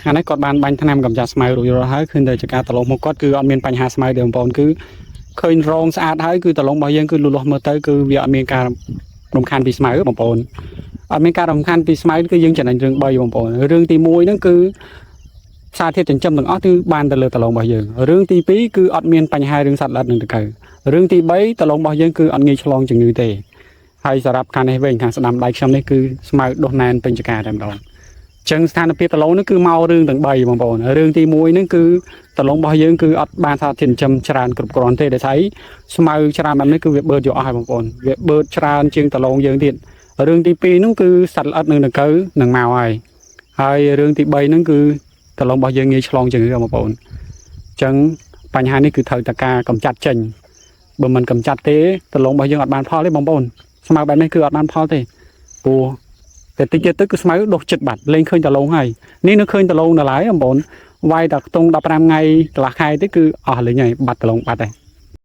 ខាងនេះគាត់បានបាញ់ថ្នាំកម្ចាត់ស្មៅរួចរាល់ហើយឃើញតែចការតឡងមកគាត់គឺអត់មានបញ្ហាស្មៅទេបងប្អូនគឺឃើញរងស្អាតហើយគឺតឡងរបស់យើងគឺលូតលាស់មើលទៅគឺវាអត់មានការរំខានពីស្មៅបងប្អូនអត់មានការរំខានពីស្មៅគឺយើងចំណេញរឿង3បងប្អូនរឿងទី1ហ្នឹងគឺសារធាតុចិញ្ចឹមទាំងអស់គឺបានទៅលើតឡងរបស់យើងរឿងទី2គឺអត់មានបញ្ហារឿងសត្វល្អិតនឹងតកៅរឿងទី3តឡងរបស់យើងគឺអត់ងាយឆ្លងជំងឺទេហើយសម្រាប់ខាងនេះវិញខាងស្ដាំដៃខ្ញុំនេះគឺស្មៅដុះណែនពេញចការតែម្ដងចឹងស្ថានភាពតឡងនេះគឺមករឿងទាំង3បងប្អូនរឿងទី1ហ្នឹងគឺតឡងរបស់យើងគឺអត់បានសារធាតុចិញ្ចឹមច្រើនគ្រប់គ្រាន់ទេដែលស្អីស្មៅច្រើនបែបនេះគឺវាបឺតយកអស់ហើយបងប្អូនវាបឺតច្រើនជាងតឡងយើងទៀតរឿងទី2ហ្នឹងគឺសត្វល្អិតនឹងតកៅនឹងមកហើយរឿងទី3ហ្នឹងគឺតឡងរបស់យើងងាយឆ្លងជំងឺបងប្អូនចឹងបញ្ហានេះគឺត្រូវតែការកម្ចាត់ចេញបើមិនកម្ចាត់ទេតឡងរបស់យើងអត់បានផលទេបងប្អូនស្មៅបែបនេះគឺអត់បានផលទេព្រោះតែតិចទៀតទៅគឺស្មៅដុះចិត្តបាត់លេងឃើញតឡងហើយនេះនៅឃើញតឡងនៅឡើយបងប្អូនវាយតែខ្ទង់15ថ្ងៃកន្លះខែទេគឺអស់លេងហើយបាត់តឡងបាត់ហើយ